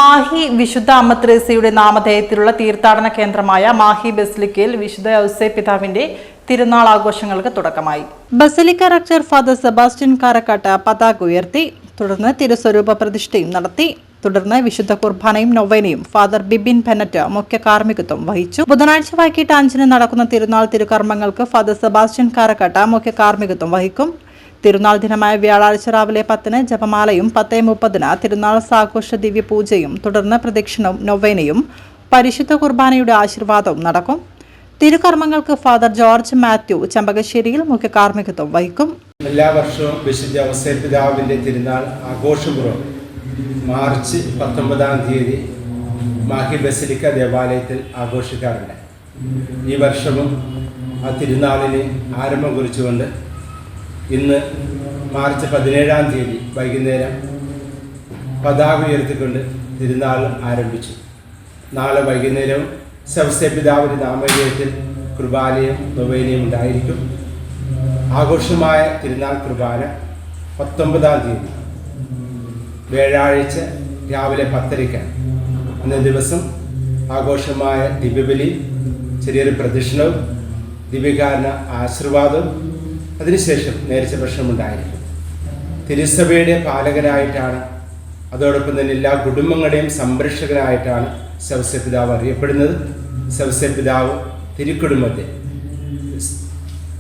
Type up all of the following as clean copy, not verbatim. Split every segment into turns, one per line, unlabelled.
മാഹി വിശുദ്ധ അമ്മ ത്രേസ്യയുടെ നാമധേയത്തിലുള്ള തീർത്ഥാടന കേന്ദ്രമായ മാഹി ബസിലിക്കയിൽ വിശുദ്ധ ഔസേപ്പ് പിതാവിന്റെ തിരുനാൾ ആഘോഷങ്ങൾക്ക് തുടക്കമായി. Basilica rector father Sebastian Karakkad പതാക ഉയർത്തി. തുടർന്ന് തിരുസ്വരൂപ പ്രതിഷ്ഠയും നടത്തി. തുടർന്ന് വിശുദ്ധ കുർബാനയും നൊവേനയും ഫാദർ ബിബിൻ പെന്നറ്റ് മുഖ്യ കാർമ്മികത്വം വഹിച്ചു. ബുധനാഴ്ച വൈകിട്ട് 5-ന് നടക്കുന്ന തിരുനാൾ തിരുകർമ്മങ്ങൾക്ക് ഫാദർ സെബാസ്റ്റ്യൻ കാരക്കാട്ട് മുഖ്യ കാർമ്മികത്വം വഹിക്കും. തിരുനാൾ ദിനമായ വ്യാഴാഴ്ച രാവിലെ 10-ന് ജപമാലയും 10:30-ന് തിരുനാൾ സാഘോഷ ദിവ്യപൂജയും തുടർന്ന് പ്രദക്ഷിണവും നൊവേനയും പരിശുദ്ധ കുർബാനയുടെ ആശീർവാദവും നടക്കും. തിരുകർമ്മങ്ങൾക്ക് ഫാദർ ജോർജ് മാത്യു ചെമ്പകശ്ശേരിയിൽ മുഖ്യ കാർമ്മികത്വം വഹിക്കും.
എല്ലാ വർഷവും വിശുദ്ധ ഔസേപ്പ് പിതാവിന്റെ തിരുനാൾ ആഘോഷപൂർവ്വം മാർച്ച് 19-ാം തീയതി മാഹി ബസിലിക്ക ദേവാലയത്തിൽ ആഘോഷിക്കാറുണ്ട്. ഈ വർഷവും ആ തിരുനാളിന് ആരംഭം കുറിച്ചുകൊണ്ട് ഇന്ന് മാർച്ച് 17-ാം തീയതി വൈകുന്നേരം പതാക ഉയർത്തിക്കൊണ്ട് തിരുനാൾ ആരംഭിച്ചു. നാളെ വൈകുന്നേരം ഔസേപ്പ് പിതാവിന്റെ നാമധേയത്തിൽ കുർബാനയും നൊവേനയും ഉണ്ടായിരിക്കും. ആഘോഷമായ തിരുനാൾ കുർബാന 19-ാം തീയതി വ്യാഴാഴ്ച രാവിലെ 10:30-ക്ക്. അന്നേ ദിവസം ആഘോഷമായ ദിവ്യബലി, ചെറിയൊരു പ്രദക്ഷിണവും ദിവ്യകാരണ ആശീർവാദവും അതിനുശേഷം നേർച്ച ഭക്ഷണമുണ്ടായിരിക്കും. തിരുസഭയുടെ പാലകനായിട്ടാണ്, അതോടൊപ്പം തന്നെ എല്ലാ കുടുംബങ്ങളുടെയും സംരക്ഷകനായിട്ടാണ് ഔസേപ്പ് പിതാവ് അറിയപ്പെടുന്നത്. ഔസേപ്പ് പിതാവ് തിരുക്കുടുംബത്തെ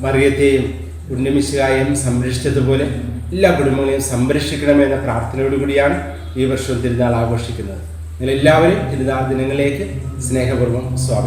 മറിയത്തെയും ഉണ്ണിമിശിഹായെയും സംരക്ഷിച്ചതുപോലെ എല്ലാ കുടുംബങ്ങളെയും സംരക്ഷിക്കണമെന്ന പ്രാർത്ഥനയോടുകൂടിയാണ് ഈ വർഷം തിരുനാൾ ആഘോഷിക്കുന്നത്. നിങ്ങൾ എല്ലാവരും തിരുനാൾ ദിനങ്ങളിലേക്ക് സ്നേഹപൂർവ്വം സ്വാഗതം.